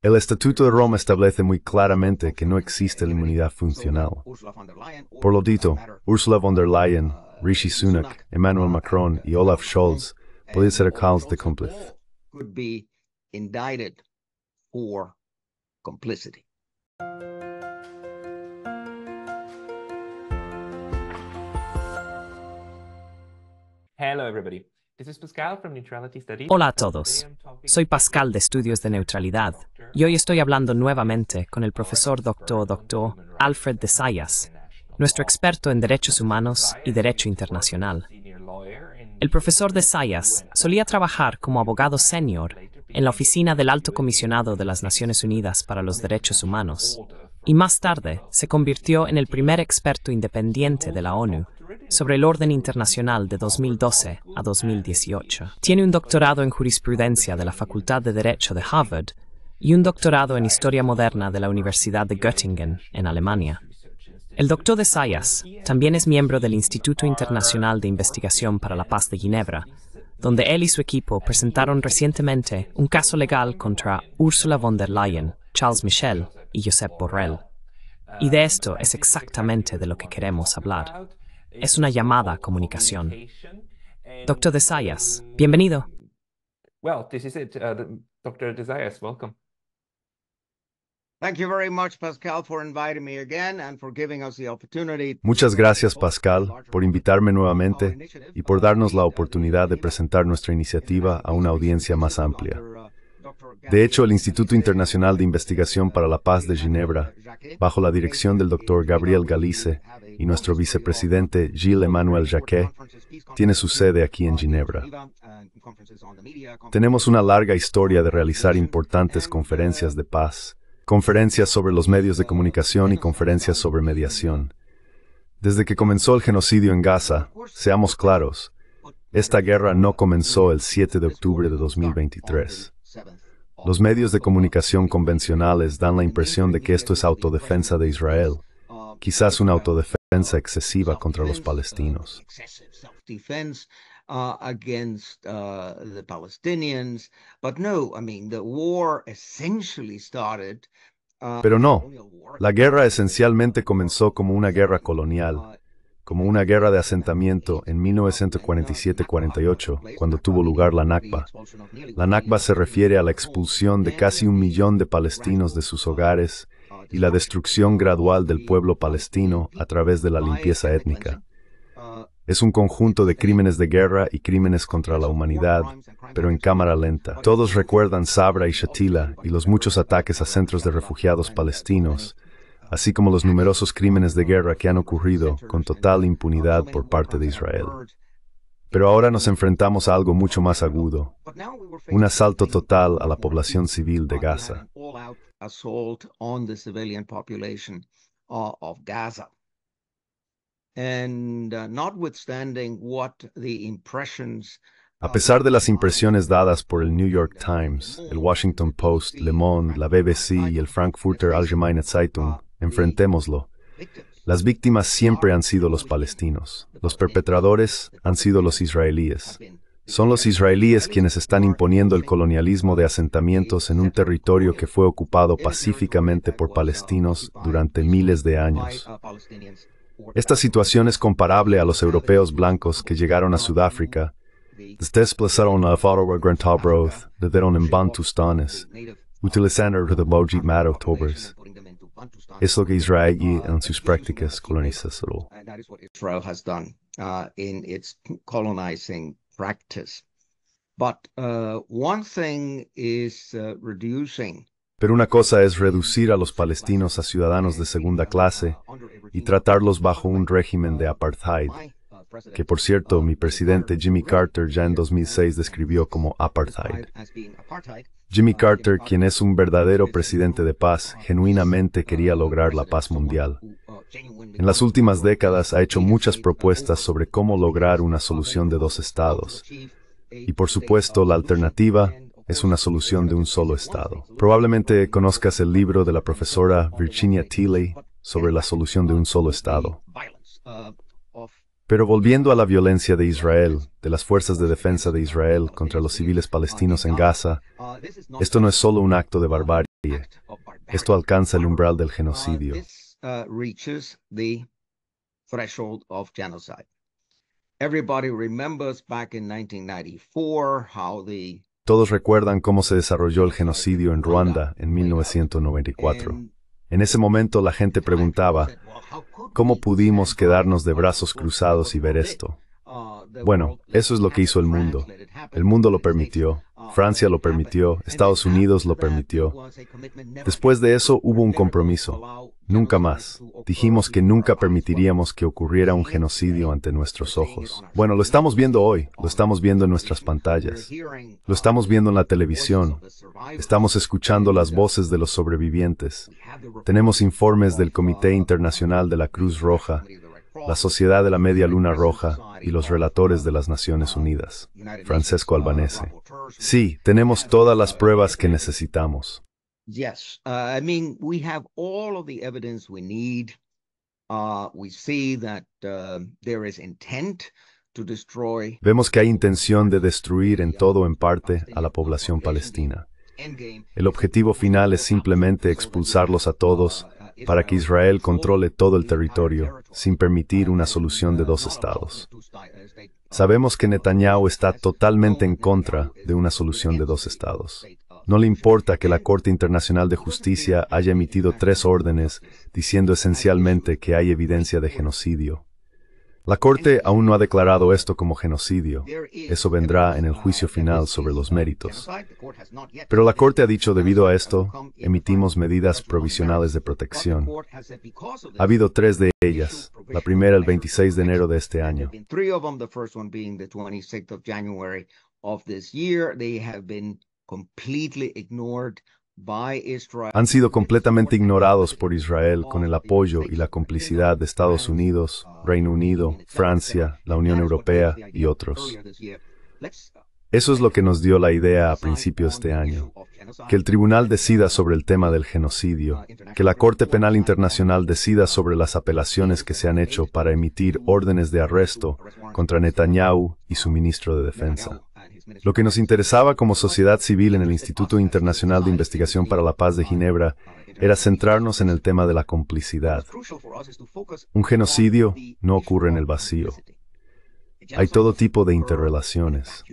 El Estatuto de Roma establece muy claramente que no existe la inmunidad funcional. Por lo dicho, Ursula von der Leyen, Rishi Sunak, Emmanuel Macron y Olaf Scholz pueden ser acusados de cómplice. Hello everybody. This is Pascal from Neutrality Studies. Hola a todos. Soy Pascal de Estudios de Neutralidad y hoy estoy hablando nuevamente con el profesor Dr. Alfred de Zayas, nuestro experto en derechos humanos y derecho internacional. El profesor de Zayas solía trabajar como abogado senior en la oficina del Alto Comisionado de las Naciones Unidas para los Derechos Humanos y más tarde se convirtió en el primer experto independiente de la ONU sobre el orden internacional de 2012 a 2018. Tiene un doctorado en jurisprudencia de la Facultad de Derecho de Harvard y un doctorado en Historia Moderna de la Universidad de Göttingen, en Alemania. El doctor de Zayas también es miembro del Instituto Internacional de Investigación para la Paz de Ginebra, donde él y su equipo presentaron recientemente un caso legal contra Ursula von der Leyen, Charles Michel y Josep Borrell. Y de esto es exactamente de lo que queremos hablar. Es una llamada a comunicación. Dr. de Zayas, bienvenido. Well, this is it. Dr. de Zayas, welcome. Thank you very much, Pascal, for inviting me again and for giving us the opportunity. Muchas gracias, Pascal, por invitarme nuevamente y por darnos la oportunidad de presentar nuestra iniciativa a una audiencia más amplia. De hecho, el Instituto Internacional de Investigación para la Paz de Ginebra, bajo la dirección del Dr. Gabriel Galice y nuestro vicepresidente Gilles-Emmanuel Jacquet, tiene su sede aquí en Ginebra. Tenemos una larga historia de realizar importantes conferencias de paz, conferencias sobre los medios de comunicación y conferencias sobre mediación. Desde que comenzó el genocidio en Gaza, seamos claros, esta guerra no comenzó el 7 de octubre de 2023. Los medios de comunicación convencionales dan la impresión de que esto es autodefensa de Israel, quizás una autodefensa excesiva contra los palestinos. Against the Palestinians, but no, I mean, the war essentially started. Pero no, la guerra esencialmente comenzó como una guerra colonial, como una guerra de asentamiento en 1947-48, cuando tuvo lugar la Nakba. La Nakba se refiere a la expulsión de casi 1 millón de palestinos de sus hogares y la destrucción gradual del pueblo palestino a través de la limpieza étnica. Es un conjunto de crímenes de guerra y crímenes contra la humanidad, pero en cámara lenta. Todos recuerdan Sabra y Shatila y los muchos ataques a centros de refugiados palestinos, así como los numerosos crímenes de guerra que han ocurrido con total impunidad por parte de Israel. Pero ahora nos enfrentamos a algo mucho más agudo, un asalto total a la población civil de Gaza. A pesar de las impresiones dadas por el New York Times, el Washington Post, Le Monde, la BBC y el Frankfurter Allgemeine Zeitung, enfrentémoslo. Las víctimas siempre han sido los palestinos. Los perpetradores han sido los israelíes. Son los israelíes quienes están imponiendo el colonialismo de asentamientos en un territorio que fue ocupado pacíficamente por palestinos durante miles de años. Esta situación es comparable a los europeos blancos que llegaron a Sudáfrica, desplazaron a Faro-Grantabroth, vivieron en Bantustanes, utilizando el Boji Matotobers. Es lo que Israel hizo en sus prácticas colonizadoras. Israel has done in its colonizing practice. But one thing is reducing. Pero una cosa es reducir a los palestinos a ciudadanos de segunda clase y tratarlos bajo un régimen de apartheid, que por cierto mi presidente Jimmy Carter ya en 2006 describió como apartheid. Jimmy Carter, quien es un verdadero presidente de paz, genuinamente quería lograr la paz mundial. En las últimas décadas ha hecho muchas propuestas sobre cómo lograr una solución de 2 estados. Y por supuesto, la alternativa es una solución de un solo estado. Probablemente conozcas el libro de la profesora Virginia Tilley sobre la solución de un solo estado. Pero volviendo a la violencia de Israel, de las fuerzas de defensa de Israel contra los civiles palestinos en Gaza, esto no es solo un acto de barbarie, esto alcanza el umbral del genocidio. Todos recuerdan cómo se desarrolló el genocidio en Ruanda en 1994. En ese momento la gente preguntaba, ¿cómo pudimos quedarnos de brazos cruzados y ver esto? Bueno, eso es lo que hizo el mundo. El mundo lo permitió, Francia lo permitió, Estados Unidos lo permitió. Después de eso hubo un compromiso. Nunca más. Dijimos que nunca permitiríamos que ocurriera un genocidio ante nuestros ojos. Bueno, lo estamos viendo hoy, lo estamos viendo en nuestras pantallas, lo estamos viendo en la televisión, estamos escuchando las voces de los sobrevivientes. Tenemos informes del Comité Internacional de la Cruz Roja, la Sociedad de la Media Luna Roja y los relatores de las Naciones Unidas. Francesco Albanese. Sí, tenemos todas las pruebas que necesitamos. Yes, I mean, we have all of the evidence we need. We see that there is intent to destroy. Vemos que hay intención de destruir en todo o en parte a la población palestina. El objetivo final es simplemente expulsarlos a todos para que Israel controle todo el territorio sin permitir una solución de dos estados. Sabemos que Netanyahu está totalmente en contra de una solución de dos estados. No le importa que la Corte Internacional de Justicia haya emitido 3 órdenes diciendo esencialmente que hay evidencia de genocidio. La Corte aún no ha declarado esto como genocidio. Eso vendrá en el juicio final sobre los méritos. Pero la Corte ha dicho, debido a esto, emitimos medidas provisionales de protección. Ha habido 3 de ellas. La primera el 26 de enero de este año. Han sido completamente ignorados por Israel con el apoyo y la complicidad de Estados Unidos, Reino Unido, Francia, la Unión Europea y otros. Eso es lo que nos dio la idea a principios de este año, que el tribunal decida sobre el tema del genocidio, que la Corte Penal Internacional decida sobre las apelaciones que se han hecho para emitir órdenes de arresto contra Netanyahu y su ministro de Defensa. Lo que nos interesaba como sociedad civil en el Instituto Internacional de Investigación para la Paz de Ginebra era centrarnos en el tema de la complicidad. Un genocidio no ocurre en el vacío. Hay todo tipo de interrelaciones.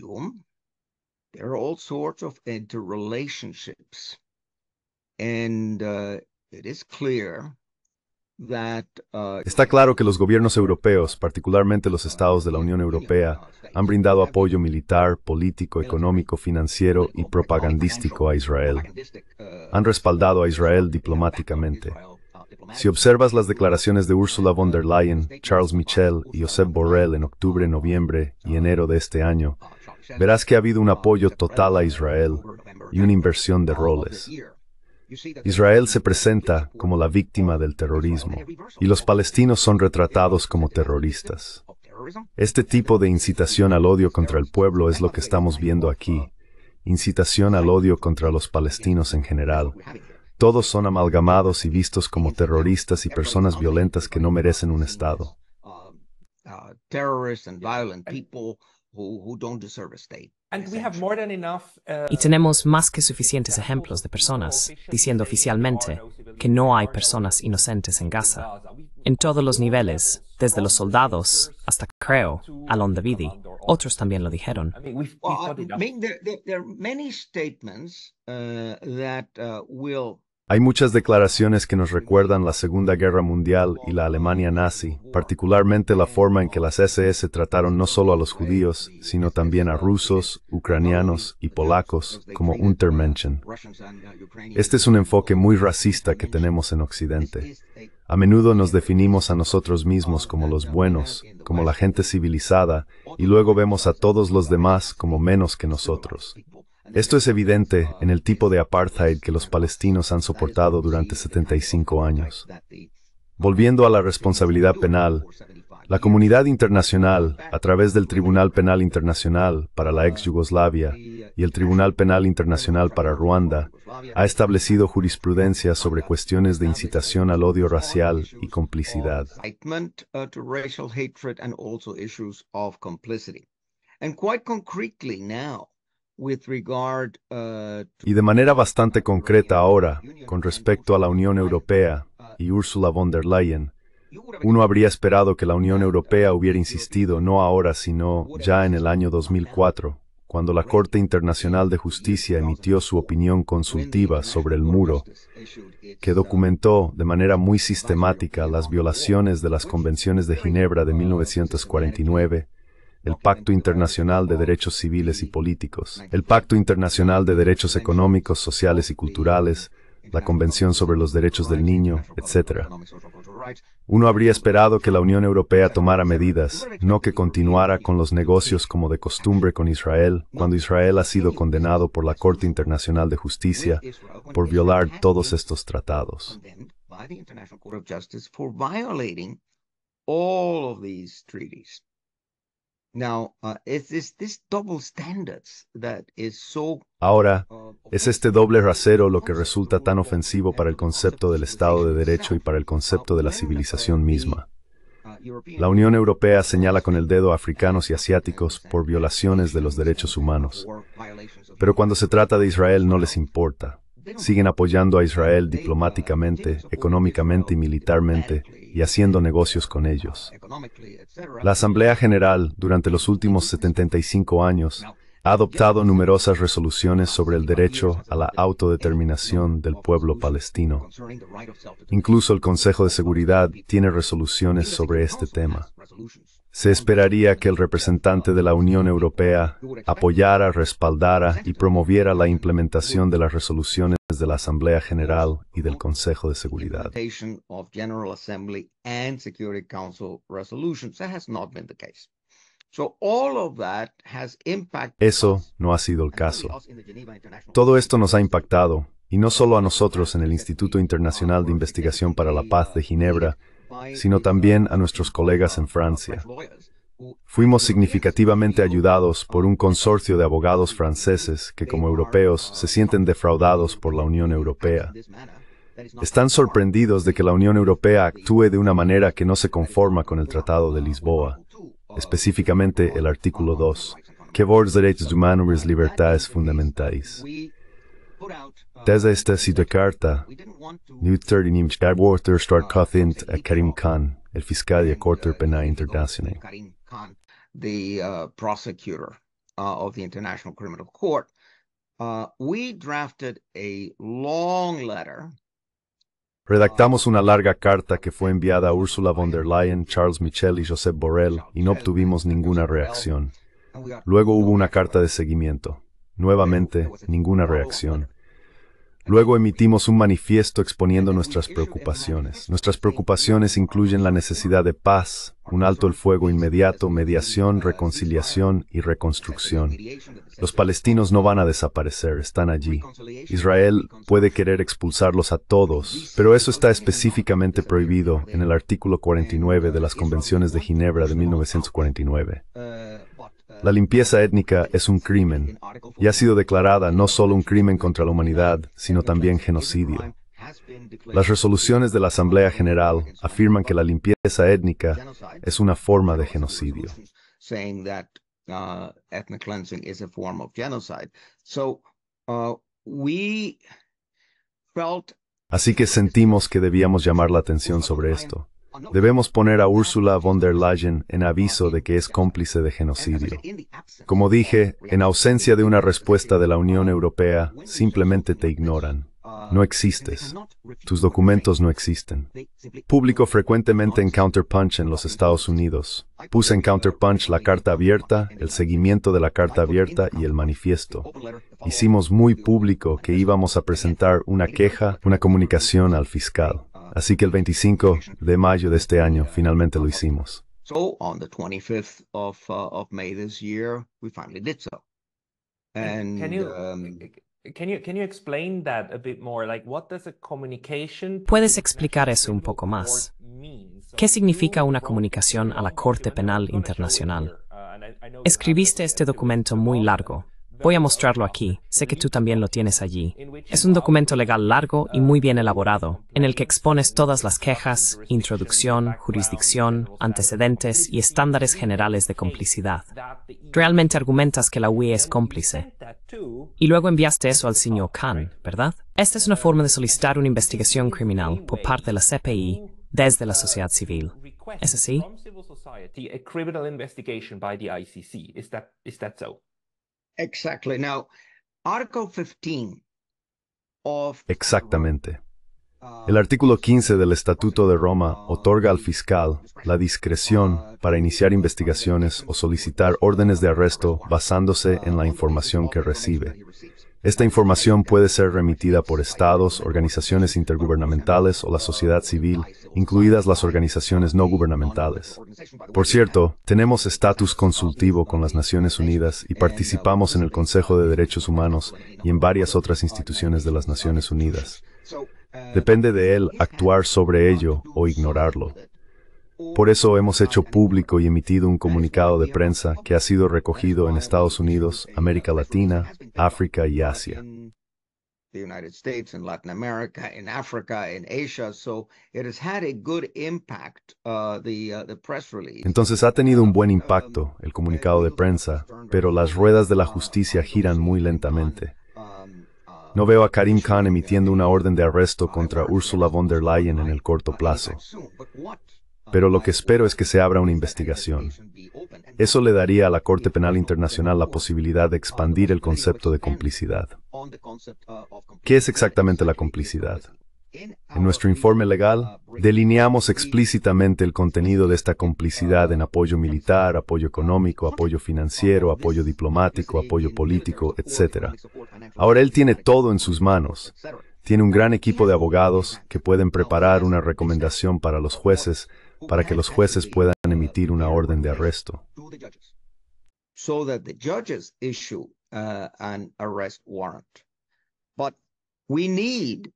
Está claro que los gobiernos europeos, particularmente los estados de la Unión Europea, han brindado apoyo militar, político, económico, financiero y propagandístico a Israel. Han respaldado a Israel diplomáticamente. Si observas las declaraciones de Ursula von der Leyen, Charles Michel y Josep Borrell en octubre, noviembre y enero de este año, verás que ha habido un apoyo total a Israel y una inversión de roles. Israel se presenta como la víctima del terrorismo y los palestinos son retratados como terroristas. Este tipo de incitación al odio contra el pueblo es lo que estamos viendo aquí. Incitación al odio contra los palestinos en general. Todos son amalgamados y vistos como terroristas y personas violentas que no merecen un Estado. Y tenemos más que suficientes ejemplos de personas diciendo oficialmente que no hay personas inocentes en Gaza. En todos los niveles, desde los soldados hasta, creo, Alon Davidi. Otros también lo dijeron. Hay muchas declaraciones que nos recuerdan la Segunda Guerra Mundial y la Alemania nazi, particularmente la forma en que las SS trataron no solo a los judíos, sino también a rusos, ucranianos y polacos como Untermenschen. Este es un enfoque muy racista que tenemos en Occidente. A menudo nos definimos a nosotros mismos como los buenos, como la gente civilizada, y luego vemos a todos los demás como menos que nosotros. Esto es evidente en el tipo de apartheid que los palestinos han soportado durante 75 años. Volviendo a la responsabilidad penal, la comunidad internacional, a través del Tribunal Penal Internacional para la ex Yugoslavia y el Tribunal Penal Internacional para Ruanda ha establecido jurisprudencia sobre cuestiones de incitación al odio racial y complicidad. Y de manera bastante concreta ahora, con respecto a la Unión Europea y Ursula von der Leyen, uno habría esperado que la Unión Europea hubiera insistido no ahora, sino ya en el año 2004, cuando la Corte Internacional de Justicia emitió su opinión consultiva sobre el muro, que documentó de manera muy sistemática las violaciones de las Convenciones de Ginebra de 1949, el Pacto Internacional de Derechos Civiles y Políticos, el Pacto Internacional de Derechos Económicos, Sociales y Culturales, la Convención sobre los Derechos del Niño, etc. Uno habría esperado que la Unión Europea tomara medidas, no que continuara con los negocios como de costumbre con Israel, cuando Israel ha sido condenado por la Corte Internacional de Justicia por violar todos estos tratados. Ahora, es este doble rasero lo que resulta tan ofensivo para el concepto del Estado de Derecho y para el concepto de la civilización misma. La Unión Europea señala con el dedo a africanos y asiáticos por violaciones de los derechos humanos. Pero cuando se trata de Israel no les importa. Siguen apoyando a Israel diplomáticamente, económicamente y militarmente, y haciendo negocios con ellos. La Asamblea General, durante los últimos 75 años, ha adoptado numerosas resoluciones sobre el derecho a la autodeterminación del pueblo palestino. Incluso el Consejo de Seguridad tiene resoluciones sobre este tema. Se esperaría que el representante de la Unión Europea apoyara, respaldara y promoviera la implementación de las resoluciones de la Asamblea General y del Consejo de Seguridad. Eso no ha sido el caso. Todo esto nos ha impactado, y no solo a nosotros en el Instituto Internacional de Investigación para la Paz de Ginebra, sino también a nuestros colegas en Francia. Fuimos significativamente ayudados por un consorcio de abogados franceses que, como europeos, se sienten defraudados por la Unión Europea. Están sorprendidos de que la Unión Europea actúe de una manera que no se conforma con el Tratado de Lisboa, específicamente el artículo 2, que aborda los derechos humanos y las libertades fundamentales. Desde esta carta, Newton y Water start contactando a Karim Khan, el fiscal de la Corte Penal Internacional. The prosecutor of the International Criminal Court. We drafted a long letter. Redactamos una larga carta que fue enviada a Ursula von der Leyen, Charles Michel y Josep Borrell y no obtuvimos ninguna reacción. Luego hubo una carta de seguimiento. Nuevamente, ninguna reacción. Luego emitimos un manifiesto exponiendo nuestras preocupaciones. Nuestras preocupaciones incluyen la necesidad de paz, un alto el fuego inmediato, mediación, reconciliación y reconstrucción. Los palestinos no van a desaparecer, están allí. Israel puede querer expulsarlos a todos, pero eso está específicamente prohibido en el artículo 49 de las Convenciones de Ginebra de 1949. La limpieza étnica es un crimen, y ha sido declarada no solo un crimen contra la humanidad, sino también genocidio. Las resoluciones de la Asamblea General afirman que la limpieza étnica es una forma de genocidio. Así que sentimos que debíamos llamar la atención sobre esto. Debemos poner a Ursula von der Leyen en aviso de que es cómplice de genocidio. Como dije, en ausencia de una respuesta de la Unión Europea, simplemente te ignoran. No existes. Tus documentos no existen. Publico frecuentemente en Counterpunch en los Estados Unidos. Puse en Counterpunch la carta abierta, el seguimiento de la carta abierta y el manifiesto. Hicimos muy público que íbamos a presentar una queja, una comunicación al fiscal. Así que el 25 de mayo de este año finalmente lo hicimos. So on the 25th of May this year, we finally did so. And Can you explain that a bit more? Like, what does a communication? ¿Puedes explicar eso un poco más? ¿Qué significa una comunicación a la Corte Penal Internacional? Escribiste este documento muy largo. Voy a mostrarlo aquí, sé que tú también lo tienes allí. Es un documento legal largo y muy bien elaborado, en el que expones todas las quejas, introducción, jurisdicción, antecedentes y estándares generales de complicidad. Realmente argumentas que la UE es cómplice. Y luego enviaste eso al señor Khan, ¿verdad? Esta es una forma de solicitar una investigación criminal por parte de la CPI desde la sociedad civil. ¿Es así? A criminal investigation by the ICC. Is that so? Exactly. Now, Article 15 of Exactamente. El artículo 15 del Estatuto de Roma otorga al fiscal la discreción para iniciar investigaciones o solicitar órdenes de arresto basándose en la información que recibe. Esta información puede ser remitida por estados, organizaciones intergubernamentales o la sociedad civil, incluidas las organizaciones no gubernamentales. Por cierto, tenemos estatus consultivo con las Naciones Unidas y participamos en el Consejo de Derechos Humanos y en varias otras instituciones de las Naciones Unidas. Depende de él actuar sobre ello o ignorarlo. Por eso hemos hecho público y emitido un comunicado de prensa que ha sido recogido en Estados Unidos, América Latina, África y Asia. the United States and Latin America, in Africa, in Asia. So it has had a good impact, the press release. Entonces ha tenido un buen impacto el comunicado de prensa, pero las ruedas de la justicia giran muy lentamente. No veo a Karim Khan emitiendo una orden de arresto contra Ursula von der Leyen en el corto plazo. Pero lo que espero es que se abra una investigación. Eso le daría a la Corte Penal Internacional la posibilidad de expandir el concepto de complicidad. ¿Qué es exactamente la complicidad? En nuestro informe legal, delineamos explícitamente el contenido de esta complicidad en apoyo militar, apoyo económico, apoyo financiero, apoyo diplomático, apoyo político, etc. Ahora él tiene todo en sus manos. Tiene un gran equipo de abogados que pueden preparar una recomendación para los jueces, para que los jueces puedan emitir una orden de arresto. So that the judges issue an arrest warrant. But we need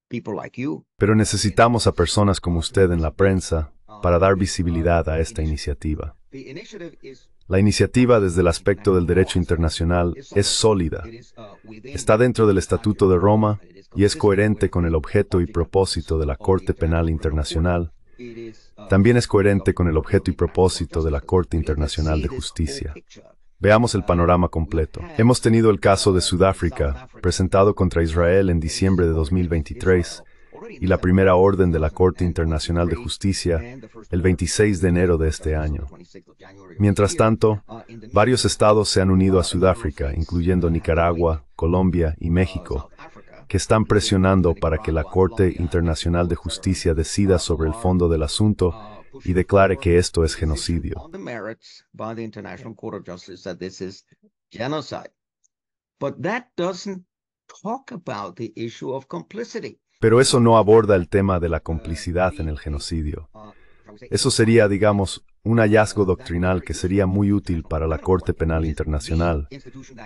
people like you. Pero necesitamos a personas como usted en la prensa para dar visibilidad a esta iniciativa. The initiative is La iniciativa desde el aspecto del derecho internacional es sólida. Está dentro del Estatuto de Roma y es coherente con el objeto y propósito de la Corte Penal Internacional. También es coherente con el objeto y propósito de la Corte Internacional de Justicia. Veamos el panorama completo. Hemos tenido el caso de Sudáfrica, presentado contra Israel en diciembre de 2023, y la primera orden de la Corte Internacional de Justicia el 26 de enero de este año. Mientras tanto, varios estados se han unido a Sudáfrica, incluyendo Nicaragua, Colombia y México, que están presionando para que la Corte Internacional de Justicia decida sobre el fondo del asunto y declare que esto es genocidio. on the merits by the International Court of Justice that this is genocide. But that doesn't talk about the issue of complicity. Pero eso no aborda el tema de la complicidad en el genocidio. Eso sería, digamos, un hallazgo doctrinal que sería muy útil para la Corte Penal Internacional,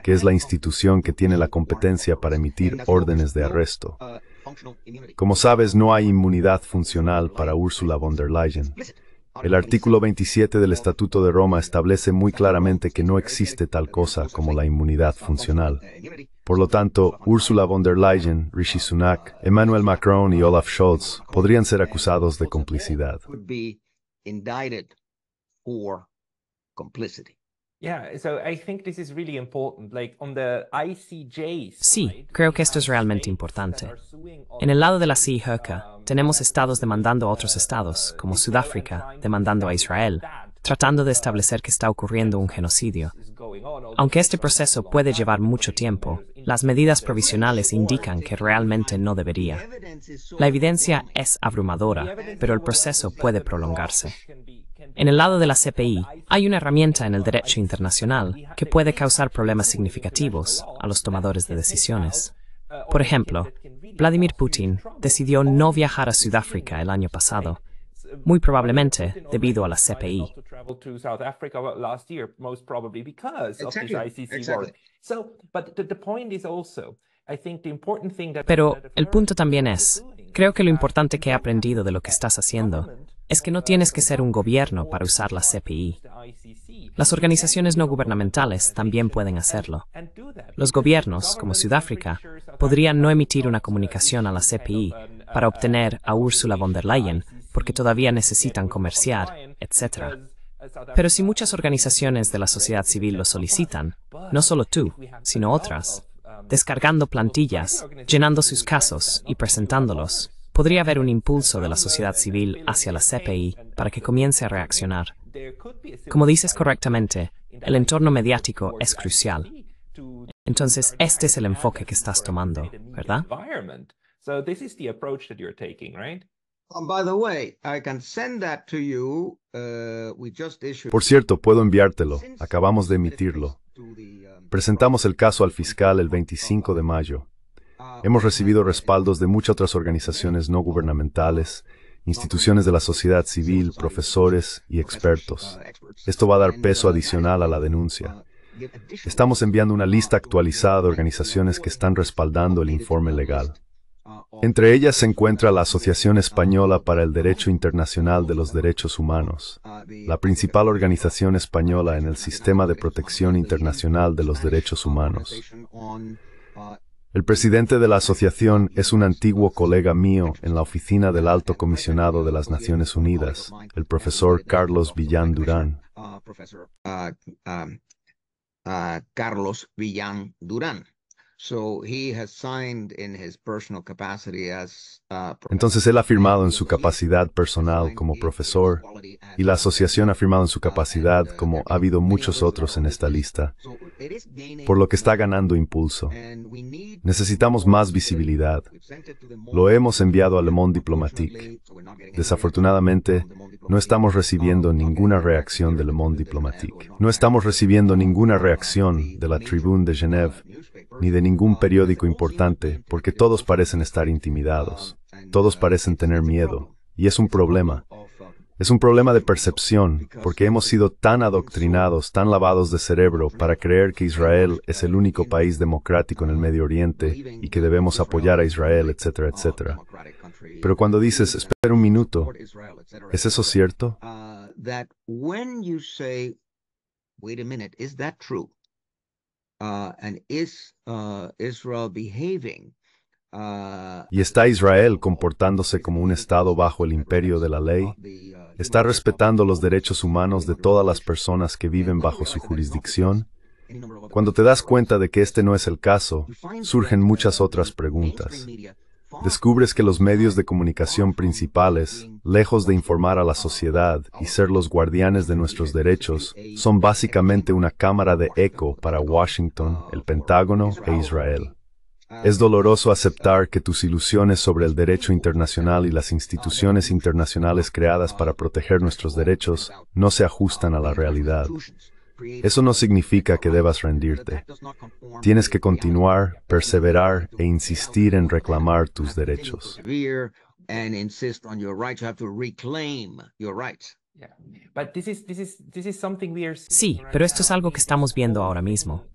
que es la institución que tiene la competencia para emitir órdenes de arresto. Como sabes, no hay inmunidad funcional para Ursula von der Leyen. El artículo 27 del Estatuto de Roma establece muy claramente que no existe tal cosa como la inmunidad funcional. Por lo tanto, Ursula von der Leyen, Rishi Sunak, Emmanuel Macron y Olaf Scholz podrían ser acusados de complicidad. Would be indicted for complicity. Yeah, so I think this is really important. Like on the ICJ Sí, creo que esto es realmente importante. En el lado de la CIJK, tenemos estados demandando a otros estados, como Sudáfrica, demandando a Israel, tratando de establecer que está ocurriendo un genocidio. Aunque este proceso puede llevar mucho tiempo, las medidas provisionales indican que realmente no debería. La evidencia es abrumadora, pero el proceso puede prolongarse. En el lado de la CPI, hay una herramienta en el derecho internacional que puede causar problemas significativos a los tomadores de decisiones. Por ejemplo, Vladimir Putin decidió no viajar a Sudáfrica el año pasado, muy probablemente debido a la CPI. Pero el punto también es, creo que lo importante que he aprendido de lo que estás haciendo es que no tienes que ser un gobierno para usar la CPI. Las organizaciones no gubernamentales también pueden hacerlo. Los gobiernos, como Sudáfrica, podrían no emitir una comunicación a la CPI para obtener a Ursula von der Leyen porque todavía necesitan comerciar, etc. Pero si muchas organizaciones de la sociedad civil lo solicitan, no solo tú, sino otras, descargando plantillas, llenando sus casos y presentándolos, podría haber un impulso de la sociedad civil hacia la CPI para que comience a reaccionar. Como dices correctamente, el entorno mediático es crucial. Entonces, este es el enfoque que estás tomando, ¿verdad? By the way, I can send that to you. We just issued. Por cierto, puedo enviártelo. Acabamos de emitirlo. Presentamos el caso al fiscal el 25 de mayo. Hemos recibido respaldos de muchas otras organizaciones no gubernamentales, instituciones de la sociedad civil, profesores y expertos. Esto va a dar peso adicional a la denuncia. Estamos enviando una lista actualizada de organizaciones que están respaldando el informe legal. Entre ellas se encuentra la Asociación Española para el Derecho Internacional de los Derechos Humanos, la principal organización española en el sistema de protección internacional de los derechos humanos. El presidente de la asociación es un antiguo colega mío en la oficina del Alto Comisionado de las Naciones Unidas, el profesor Carlos Villán Durán. Carlos Villán Durán. So he has signed in his personal capacity as, Entonces él ha firmado en su capacidad personal como profesor y la asociación ha firmado en su capacidad como ha habido muchos otros en esta lista, por lo que está ganando impulso. Necesitamos más visibilidad. Lo hemos enviado a Le Monde Diplomatique. Desafortunadamente, no estamos recibiendo ninguna reacción de Le Monde Diplomatique. No estamos recibiendo ninguna reacción de la Tribune de Genève, ni de ningún periódico importante, porque todos parecen estar intimidados. Todos parecen tener miedo. Y es un problema. Es un problema de percepción, porque hemos sido tan adoctrinados, tan lavados de cerebro para creer que Israel es el único país democrático en el Medio Oriente y que debemos apoyar a Israel, etcétera, etcétera. Pero cuando dices, espera un minuto, ¿es eso cierto? That when you say, wait a minute, is that true? And is Israel behaving? ¿Y está Israel comportándose como un Estado bajo el imperio de la ley? ¿Está respetando los derechos humanos de todas las personas que viven bajo su jurisdicción? Cuando te das cuenta de que este no es el caso, surgen muchas otras preguntas. Descubres que los medios de comunicación principales, lejos de informar a la sociedad y ser los guardianes de nuestros derechos, son básicamente una cámara de eco para Washington, el Pentágono e Israel. Es doloroso aceptar que tus ilusiones sobre el derecho internacional y las instituciones internacionales creadas para proteger nuestros derechos no se ajustan a la realidad. Eso no significa que debas rendirte. Tienes que continuar, perseverar e insistir en reclamar tus derechos. Sí, pero esto es algo que estamos viendo ahora mismo.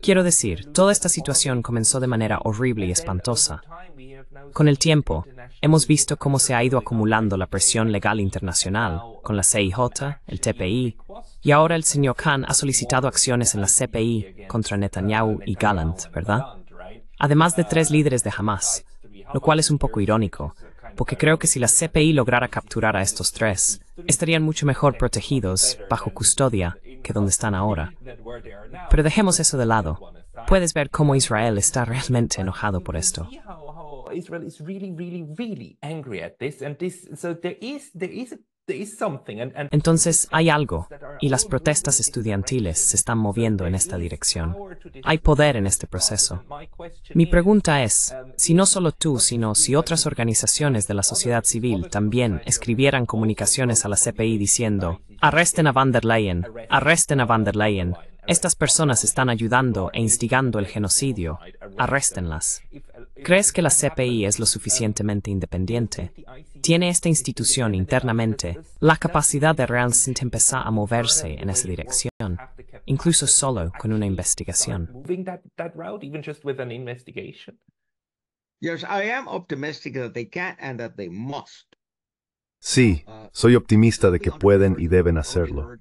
Quiero decir, toda esta situación comenzó de manera horrible y espantosa. Con el tiempo, hemos visto cómo se ha ido acumulando la presión legal internacional, con la CIJ, el TPI, y ahora el señor Khan ha solicitado acciones en la CPI contra Netanyahu y Gallant, ¿verdad? Además de 3 líderes de Hamas, lo cual es un poco irónico, porque creo que si la CPI lograra capturar a estos 3, estarían mucho mejor protegidos, bajo custodia, que donde están ahora. Pero dejemos eso de lado. Puedes ver cómo Israel está realmente enojado por esto. Israel is really angry at this, and so there is something, and Entonces hay algo, y las protestas estudiantiles se están moviendo en esta dirección. Hay poder en este proceso. Mi pregunta es, si no solo tú, sino si otras organizaciones de la sociedad civil también escribieran comunicaciones a la CPI diciendo, arresten a Van der Leyen, arresten a Van der Leyen, estas personas están ayudando e instigando el genocidio, arréstenlas. ¿Crees que la CPI es lo suficientemente independiente? ¿Tiene esta institución internamente la capacidad de realmente empezar a moverse en esa dirección, incluso solo con una investigación? moving that route, even just with an investigation? Yes, I am optimistic that they can and that they must. Sí, soy optimista de que pueden y deben hacerlo.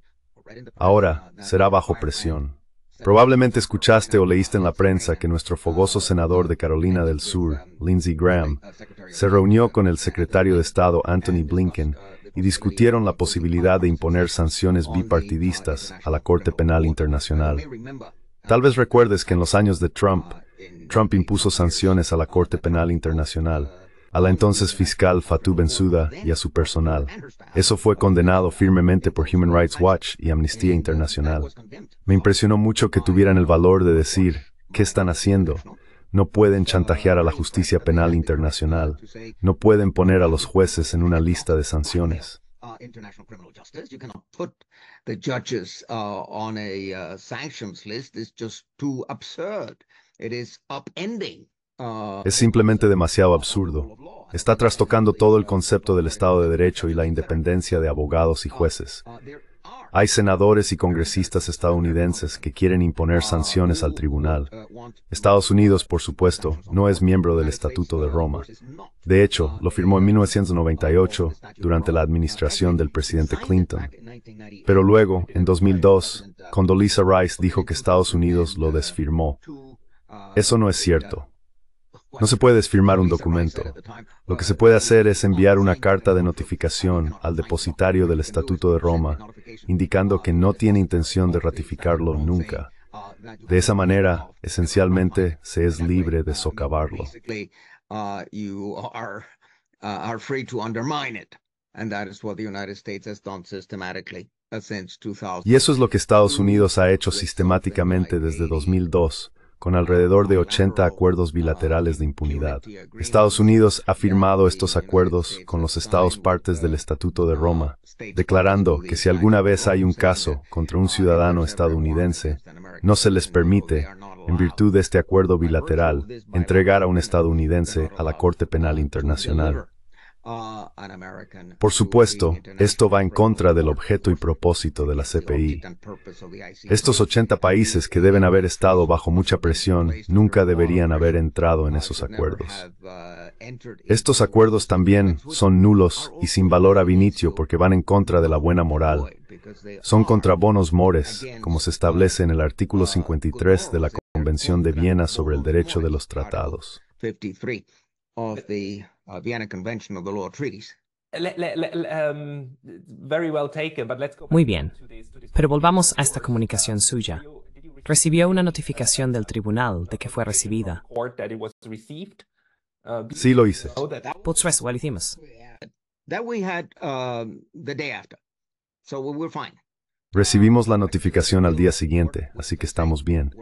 Ahora será bajo presión. Probablemente escuchaste o leíste en la prensa que nuestro fogoso senador de Carolina del Sur, Lindsey Graham, se reunió con el secretario de Estado Antony Blinken y discutieron la posibilidad de imponer sanciones bipartidistas a la Corte Penal Internacional. Tal vez recuerdes que en los años de Trump impuso sanciones a la Corte Penal Internacional, a la entonces fiscal Fatou Bensouda y a su personal. Eso fue condenado firmemente por Human Rights Watch y Amnistía Internacional. Me impresionó mucho que tuvieran el valor de decir, ¿qué están haciendo? No pueden chantajear a la justicia penal internacional. No pueden poner a los jueces en una lista de sanciones. Es simplemente demasiado absurdo. Está trastocando todo el concepto del Estado de Derecho y la independencia de abogados y jueces. Hay senadores y congresistas estadounidenses que quieren imponer sanciones al tribunal. Estados Unidos, por supuesto, no es miembro del Estatuto de Roma. De hecho, lo firmó en 1998 durante la administración del presidente Clinton. Pero luego, en 2002, Condoleezza Rice dijo que Estados Unidos lo desfirmó. Eso no es cierto. No se puede desfirmar un documento. Lo que se puede hacer es enviar una carta de notificación al depositario del Estatuto de Roma, indicando que no tiene intención de ratificarlo nunca. De esa manera, esencialmente, se es libre de socavarlo. Y eso es lo que Estados Unidos ha hecho sistemáticamente desde 2002. Con alrededor de 80 acuerdos bilaterales de impunidad. Estados Unidos ha firmado estos acuerdos con los estados partes del Estatuto de Roma, declarando que si alguna vez hay un caso contra un ciudadano estadounidense, no se les permite, en virtud de este acuerdo bilateral, entregar a un estadounidense a la Corte Penal Internacional. Por supuesto, esto va en contra del objeto y propósito de la CPI. Estos 80 países que deben haber estado bajo mucha presión nunca deberían haber entrado en esos acuerdos. Estos acuerdos también son nulos y sin valor ab initio porque van en contra de la buena moral. Son contra bonos mores, como se establece en el artículo 53 de la Convención de Viena sobre el Derecho de los Tratados. Vienna Convention of the Law of Treaties. Muy bien, pero volvamos a esta comunicación suya. ¿Recibió una notificación del tribunal de que fue recibida? Sí, lo hice. Por supuesto, lo hicimos. Recibimos la notificación al día siguiente, así que estamos bien.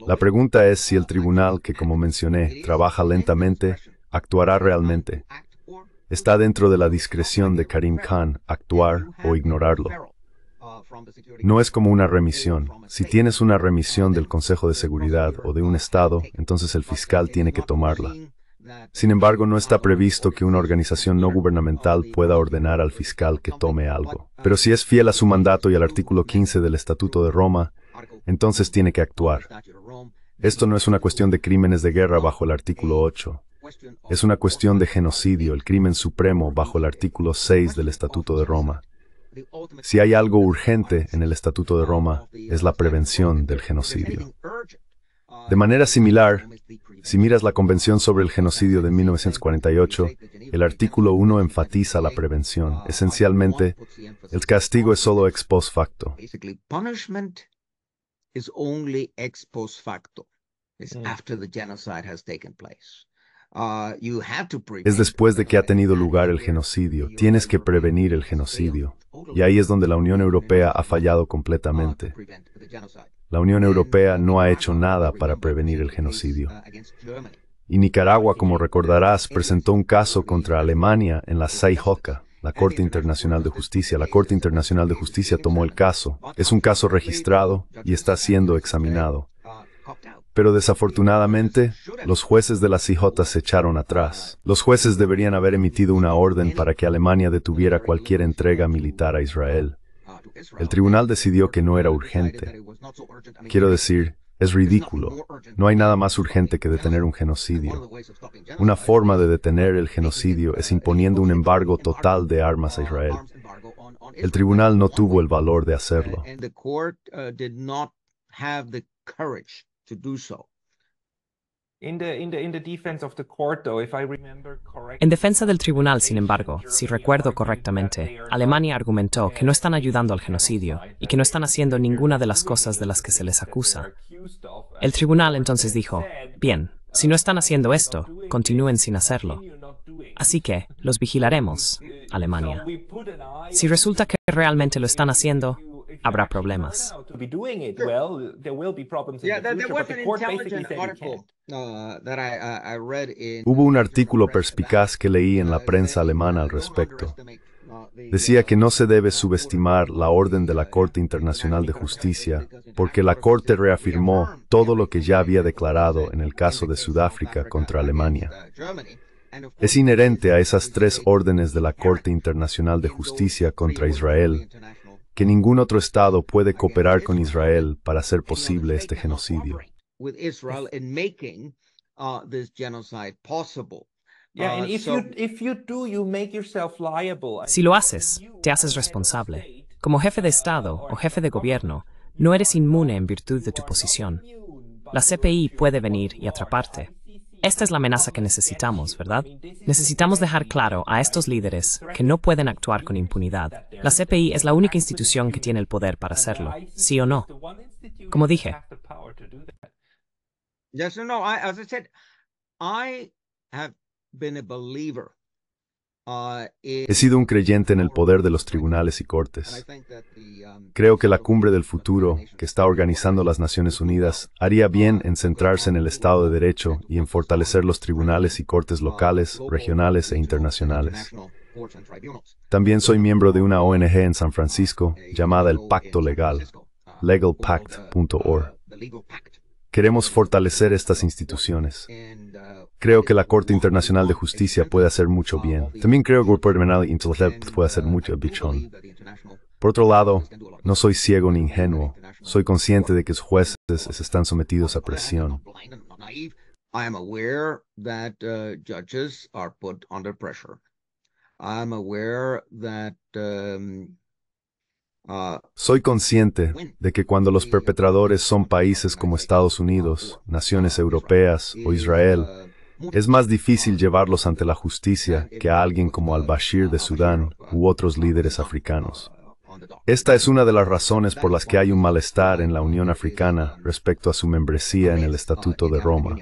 La pregunta es si el tribunal, que como mencioné, trabaja lentamente, actuará realmente. Está dentro de la discreción de Karim Khan actuar o ignorarlo. No es como una remisión. Si tienes una remisión del Consejo de Seguridad o de un Estado, entonces el fiscal tiene que tomarla. Sin embargo, no está previsto que una organización no gubernamental pueda ordenar al fiscal que tome algo. Pero si es fiel a su mandato y al artículo 15 del Estatuto de Roma, entonces tiene que actuar. Esto no es una cuestión de crímenes de guerra bajo el artículo 8. Es una cuestión de genocidio, el crimen supremo bajo el artículo 6 del Estatuto de Roma. Si hay algo urgente en el Estatuto de Roma, es la prevención del genocidio. De manera similar, si miras la Convención sobre el Genocidio de 1948, el artículo 1 enfatiza la prevención. Esencialmente, el castigo es solo ex post facto. Es después de que ha tenido lugar el genocidio. Tienes que prevenir el genocidio. Y ahí es donde la Unión Europea ha fallado completamente. La Unión Europea no ha hecho nada para prevenir el genocidio. Y Nicaragua, como recordarás, presentó un caso contra Alemania en la CIJOC, la Corte Internacional de Justicia. La Corte Internacional de Justicia tomó el caso. Es un caso registrado y está siendo examinado. Pero desafortunadamente, los jueces de la CIJ se echaron atrás. Los jueces deberían haber emitido una orden para que Alemania detuviera cualquier entrega militar a Israel. El tribunal decidió que no era urgente. Quiero decir, es ridículo. No hay nada más urgente que detener un genocidio. Una forma de detener el genocidio es imponiendo un embargo total de armas a Israel. El tribunal no tuvo el valor de hacerlo. And the court did not have the courage to do so. In the defense of the court, though, if I remember correctly, En defensa del tribunal, sin embargo, si recuerdo correctamente, Alemania argumentó que no están ayudando al genocidio y que no están haciendo ninguna de las cosas de las que se les acusa. El tribunal entonces dijo, bien, si no están haciendo esto, continúen sin hacerlo. Así que los vigilaremos, Alemania. Si resulta que realmente lo están haciendo, habrá problemas. to be doing it well, there will be problems in Yeah, the there future, was but the an court basically intelligent said you article can't. that I read in. Hubo un artículo perspicaz que leí en la prensa alemana al respecto. Decía que no se debe subestimar la orden de la Corte Internacional de Justicia, porque la Corte reafirmó todo lo que ya había declarado en el caso de Sudáfrica contra Alemania. Es inherente a esas tres órdenes de la Corte Internacional de Justicia contra Israel que ningún otro Estado puede cooperar con Israel para hacer posible este genocidio. With Israel in making this genocide possible. Yeah, and So- if you do, you make yourself liable. Si lo haces, te haces responsable. Como jefe de Estado o jefe de gobierno, no eres inmune en virtud de tu posición. La CPI puede venir y atraparte. Esta es la amenaza que necesitamos, ¿verdad? Necesitamos dejar claro a estos líderes que no pueden actuar con impunidad. La CPI es la única institución que tiene el poder para hacerlo, ¿sí o no? Como dije. Yes or no? As I said, I have been a believer. He sido un creyente en el poder de los tribunales y cortes. Creo que la cumbre del futuro, que está organizando las Naciones Unidas, haría bien en centrarse en el Estado de Derecho y en fortalecer los tribunales y cortes locales, regionales e internacionales. También soy miembro de una ONG en San Francisco llamada el Pacto Legal, legalpact.org. Queremos fortalecer estas instituciones. Creo que la Corte Internacional de Justicia puede hacer mucho bien. También creo que el Grupo Penal Internacional puede hacer mucho bien. Por otro lado, no soy ciego ni ingenuo. Soy consciente de que los jueces están sometidos a presión. I am aware that judges are put under pressure. I am aware that Soy consciente de que cuando los perpetradores son países como Estados Unidos, naciones europeas o Israel, es más difícil llevarlos ante la justicia que a alguien como al-Bashir de Sudán u otros líderes africanos. Esta es una de las razones por las que hay un malestar en la Unión Africana respecto a su membresía en el Estatuto de Roma.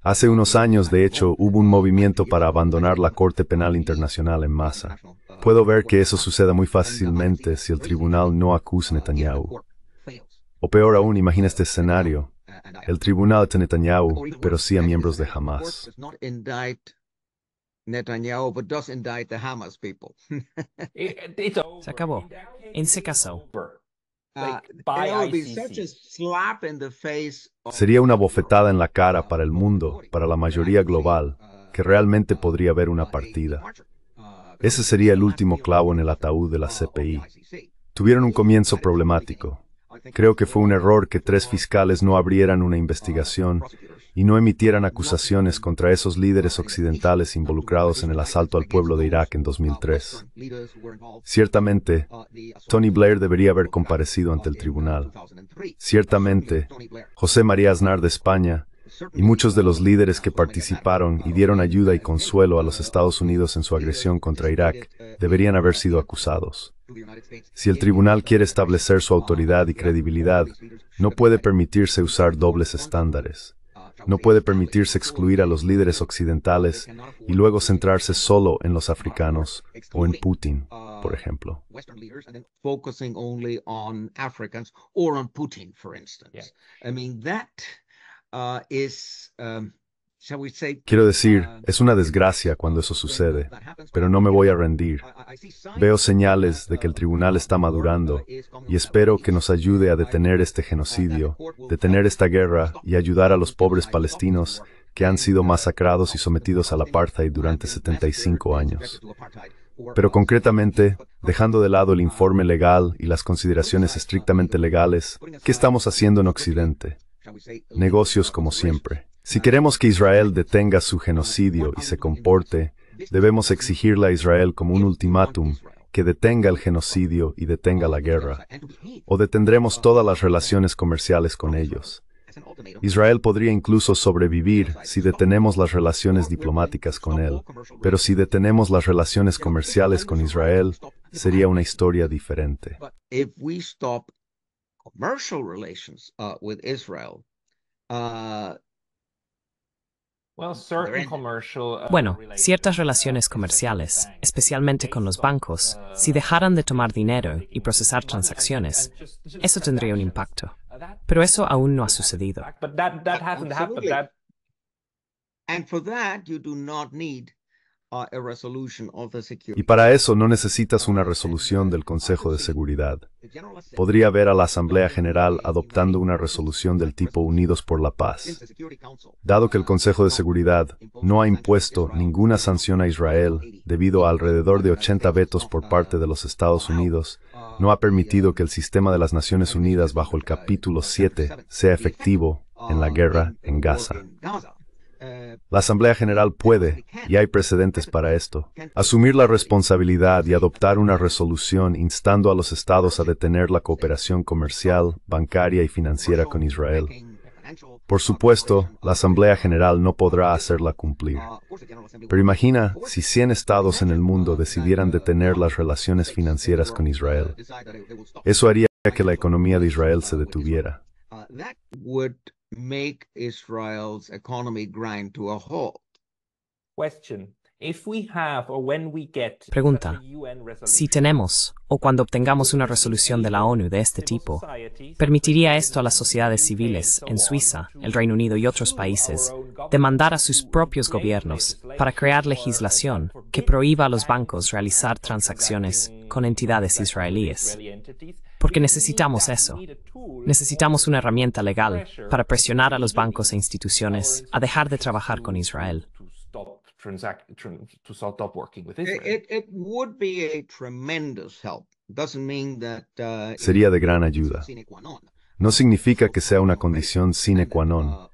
Hace unos años, de hecho, hubo un movimiento para abandonar la Corte Penal Internacional en masa. Puedo ver que eso suceda muy fácilmente si el tribunal no acusa a Netanyahu. O peor aún, imagina este escenario. El tribunal de Netanyahu, pero sí a miembros de Hamas. Netanyahu, but does indict the Hamas people. Se acabó. En ese caso, By It would be ICC. such a slap in the face of Sería una bofetada en la cara para el mundo, para la mayoría global, que realmente podría haber una partida. Ese sería el último clavo en el ataúd de la CPI. Tuvieron un comienzo problemático. Creo que fue un error que 3 fiscales no abrieran una investigación y no emitieran acusaciones contra esos líderes occidentales involucrados en el asalto al pueblo de Irak en 2003. Ciertamente, Tony Blair debería haber comparecido ante el tribunal. Ciertamente, José María Aznar de España y muchos de los líderes que participaron y dieron ayuda y consuelo a los Estados Unidos en su agresión contra Irak deberían haber sido acusados. Si el tribunal quiere establecer su autoridad y credibilidad, no puede permitirse usar dobles estándares. No puede permitirse excluir a los líderes occidentales y luego centrarse solo en los africanos o en Putin, por ejemplo. Western leaders and then focusing only on Africans or on Putin, for instance. Yeah. I mean, that is, shall we say, Quiero decir, es una desgracia cuando eso sucede, pero no me voy a rendir. Veo señales de que el tribunal está madurando y espero que nos ayude a detener este genocidio, detener esta guerra y ayudar a los pobres palestinos que han sido masacrados y sometidos al apartheid durante 75 años. Pero concretamente, dejando de lado el informe legal y las consideraciones estrictamente legales, ¿qué estamos haciendo en Occidente? Negocios como siempre. Si queremos que Israel detenga su genocidio y se comporte, debemos exigirle a Israel como un ultimátum que detenga el genocidio y detenga la guerra, o detendremos todas las relaciones comerciales con ellos. Israel podría incluso sobrevivir si detenemos las relaciones diplomáticas con él, pero si detenemos las relaciones comerciales con Israel, sería una historia diferente. If we stop commercial relations with Israel, Bueno, ciertas relaciones comerciales, especialmente con los bancos, si dejaran de tomar dinero y procesar transacciones, eso tendría un impacto. Pero eso aún no ha sucedido. and for that you do not need a resolution of the Security Y para eso no necesitas una resolución del Consejo de Seguridad. Podría ver a la Asamblea General adoptando una resolución del tipo Unidos por la Paz. Dado que el Consejo de Seguridad no ha impuesto ninguna sanción a Israel debido a alrededor de 80 vetos por parte de los Estados Unidos, no ha permitido que el sistema de las Naciones Unidas bajo el capítulo 7 sea efectivo en la guerra en Gaza. La Asamblea General puede, y hay precedentes para esto, asumir la responsabilidad y adoptar una resolución instando a los estados a detener la cooperación comercial, bancaria y financiera con Israel. Por supuesto, la Asamblea General no podrá hacerla cumplir. Pero imagina si 100 estados en el mundo decidieran detener las relaciones financieras con Israel. Eso haría que la economía de Israel se detuviera. make Israel's economy grind to a halt. Pregunta: si tenemos, o cuando obtengamos una resolución de la ONU de este tipo, ¿permitiría esto a las sociedades civiles en Suiza, el Reino Unido y otros países demandar a sus propios gobiernos para crear legislación que prohíba a los bancos realizar transacciones con entidades israelíes? Porque necesitamos eso. Necesitamos una herramienta legal para presionar a los bancos e instituciones a dejar de trabajar con Israel. It would be a tremendous help. Doesn't mean that Sería de gran ayuda. No significa que sea una condición sine qua non.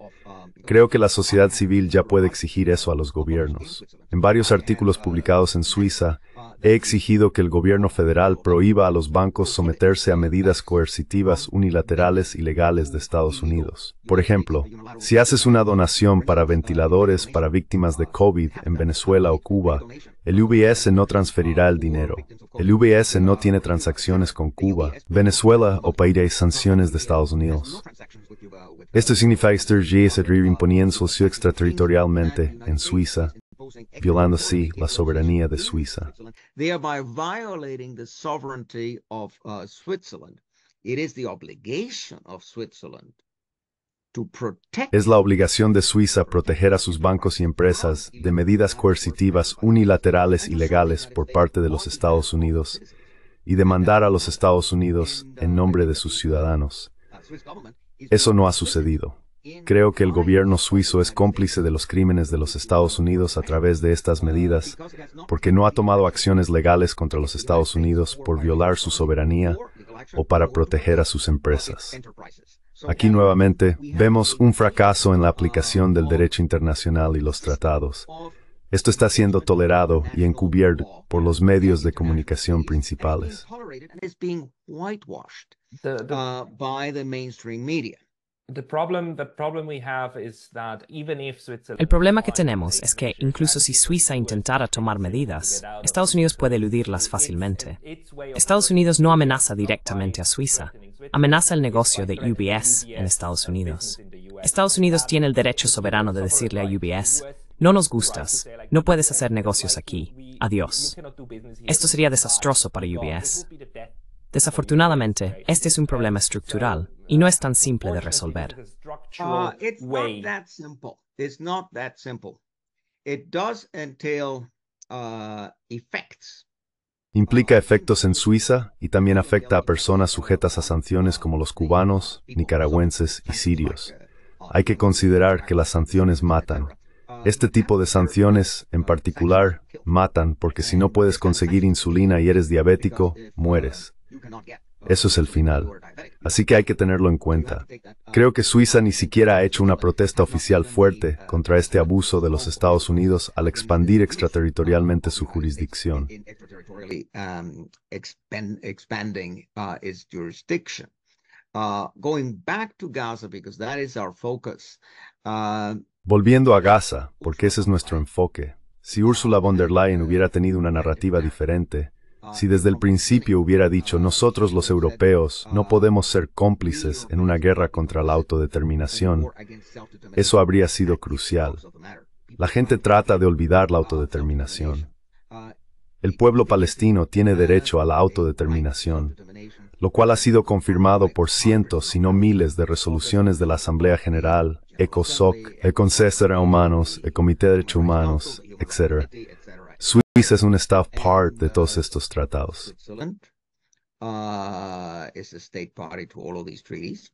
Creo que la sociedad civil ya puede exigir eso a los gobiernos. En varios artículos publicados en Suiza, he exigido que el gobierno federal prohíba a los bancos someterse a medidas coercitivas unilaterales y legales de Estados Unidos. Por ejemplo, si haces una donación para ventiladores para víctimas de COVID en Venezuela o Cuba, el UBS no transferirá el dinero. El UBS no tiene transacciones con Cuba, Venezuela o países sanciones de Estados Unidos. Esto significa que se imponiéndose extraterritorialmente en Suiza, violando así la soberanía de Suiza. Thereby violating the sovereignty of Switzerland. It is the obligation of Switzerland to protect. Es la obligación de Suiza proteger a sus bancos y empresas de medidas coercitivas unilaterales y legales por parte de los Estados Unidos y demandar a los Estados Unidos en nombre de sus ciudadanos. Eso no ha sucedido. Creo que el gobierno suizo es cómplice de los crímenes de los Estados Unidos a través de estas medidas, porque no ha tomado acciones legales contra los Estados Unidos por violar su soberanía o para proteger a sus empresas. Aquí nuevamente vemos un fracaso en la aplicación del derecho internacional y los tratados. Esto está siendo tolerado y encubierto por los medios de comunicación principales. El problema que tenemos es que, incluso si Suiza intentara tomar medidas, Estados Unidos puede eludirlas fácilmente. Estados Unidos no amenaza directamente a Suiza, amenaza el negocio de UBS en Estados Unidos. Estados Unidos tiene el derecho soberano de decirle a UBS: no nos gustas, no puedes hacer negocios aquí, adiós. Esto sería desastroso para UBS. Desafortunadamente, este es un problema estructural y no es tan simple de resolver. It's not that simple. It does entail effects. Implica efectos en Suiza y también afecta a personas sujetas a sanciones como los cubanos, nicaragüenses y sirios. Hay que considerar que las sanciones matan. Este tipo de sanciones, en particular, matan porque si no puedes conseguir insulina y eres diabético, mueres. Eso es el final. Así que hay que tenerlo en cuenta. Creo que Suiza ni siquiera ha hecho una protesta oficial fuerte contra este abuso de los Estados Unidos al expandir extraterritorialmente su jurisdicción. Expanding its jurisdiction. Going back to Gaza, because that is our focus. Volviendo a Gaza, porque ese es nuestro enfoque. Si Ursula von der Leyen hubiera tenido una narrativa diferente, si desde el principio hubiera dicho nosotros los europeos no podemos ser cómplices en una guerra contra la autodeterminación, eso habría sido crucial. La gente trata de olvidar la autodeterminación. El pueblo palestino tiene derecho a la autodeterminación, lo cual ha sido confirmado por cientos, si no miles, de resoluciones de la Asamblea General, ECOSOC, el Consejo de Derechos Humanos, el Comité de Derechos Humanos, etc. Suiza es un staff part de todos estos tratados. Is a state party to all of these treaties.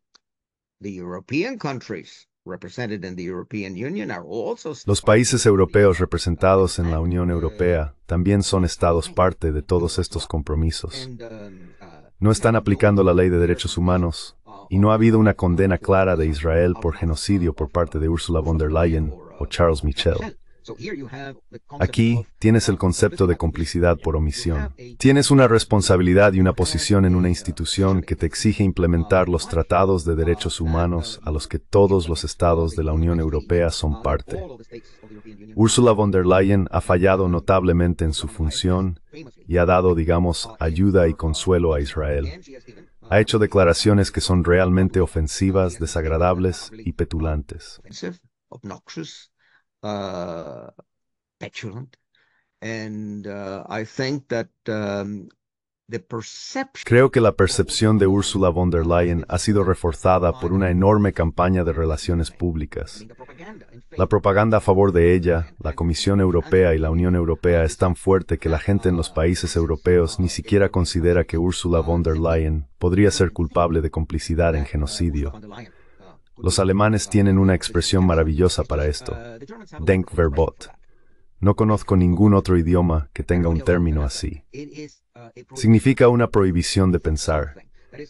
The European countries represented in the European Union are also. Los países europeos representados en la Unión Europea también son estados parte de todos estos compromisos. No están aplicando la ley de derechos humanos y no ha habido una condena clara de Israel por genocidio por parte de Ursula von der Leyen o Charles Michel. Aquí tienes el concepto de complicidad por omisión. Tienes una responsabilidad y una posición en una institución que te exige implementar los tratados de derechos humanos a los que todos los estados de la Unión Europea son parte. Ursula von der Leyen ha fallado notablemente en su función y ha dado, digamos, ayuda y consuelo a Israel. Ha hecho declaraciones que son realmente ofensivas, desagradables y petulantes. Petulant, and I think that the perception. Creo que la percepción de Ursula von der Leyen ha sido reforzada por una enorme campaña de relaciones públicas. La propaganda a favor de ella, la Comisión Europea y la Unión Europea es tan fuerte que la gente en los países europeos ni siquiera considera que Ursula von der Leyen podría ser culpable de complicidad en genocidio. Los alemanes tienen una expresión maravillosa para esto, Denkverbot. No conozco ningún otro idioma que tenga un término así. Significa una prohibición de pensar.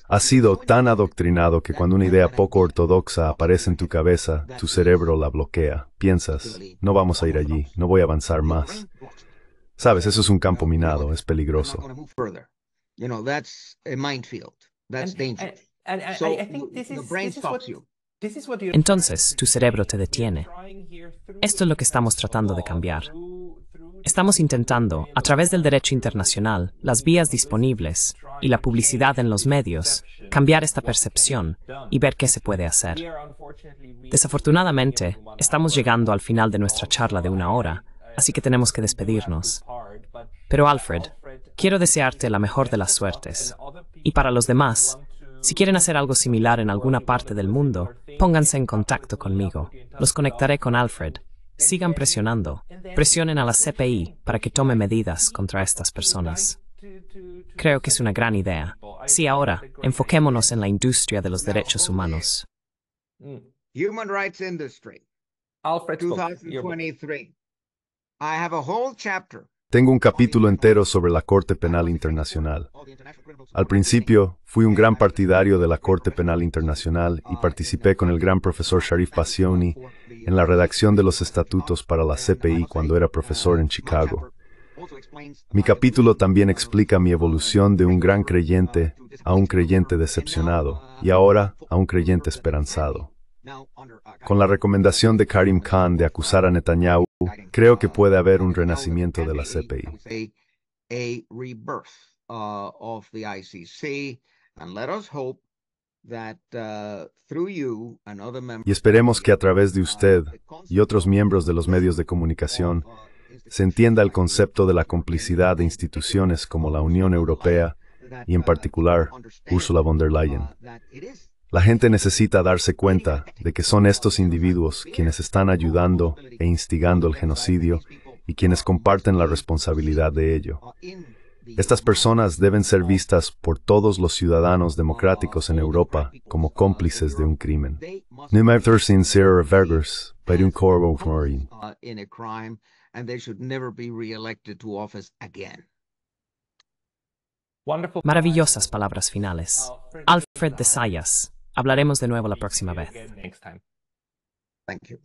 Has sido tan adoctrinado que cuando una idea poco ortodoxa aparece en tu cabeza, tu cerebro la bloquea. Piensas, no vamos a ir allí, no voy a avanzar más. Sabes, eso es un campo minado, es peligroso. Entonces, tu cerebro te detiene. Esto es lo que estamos tratando de cambiar. Estamos intentando, a través del derecho internacional, las vías disponibles y la publicidad en los medios, cambiar esta percepción y ver qué se puede hacer. Desafortunadamente, estamos llegando al final de nuestra charla de 1 hora, así que tenemos que despedirnos. Pero Alfred, quiero desearte la mejor de las suertes. Y para los demás, si quieren hacer algo similar en alguna parte del mundo, pónganse en contacto conmigo. Los conectaré con Alfred. Sigan presionando. Presionen a la CPI para que tome medidas contra estas personas. Creo que es una gran idea. Sí, ahora, enfoquémonos en la industria de los derechos humanos. Human Rights Industry, Alfred, 2023. I have a whole chapter. Tengo un capítulo entero sobre la Corte Penal Internacional. Al principio, fui un gran partidario de la Corte Penal Internacional y participé con el gran profesor Sharif Passioni en la redacción de los estatutos para la CPI cuando era profesor en Chicago. Mi capítulo también explica mi evolución de un gran creyente a un creyente decepcionado y ahora a un creyente esperanzado. Con la recomendación de Karim Khan de acusar a Netanyahu, creo que puede haber un renacimiento de la CPI. Y esperemos que a través de usted y otros miembros de los medios de comunicación se entienda el concepto de la complicidad de instituciones como la Unión Europea y en particular Ursula von der Leyen. La gente necesita darse cuenta de que son estos individuos quienes están ayudando e instigando el genocidio y quienes comparten la responsabilidad de ello. Estas personas deben ser vistas por todos los ciudadanos democráticos en Europa como cómplices de un crimen. Maravillosas palabras finales. Alfred de Zayas. Hablaremos de nuevo la próxima vez. Thank you.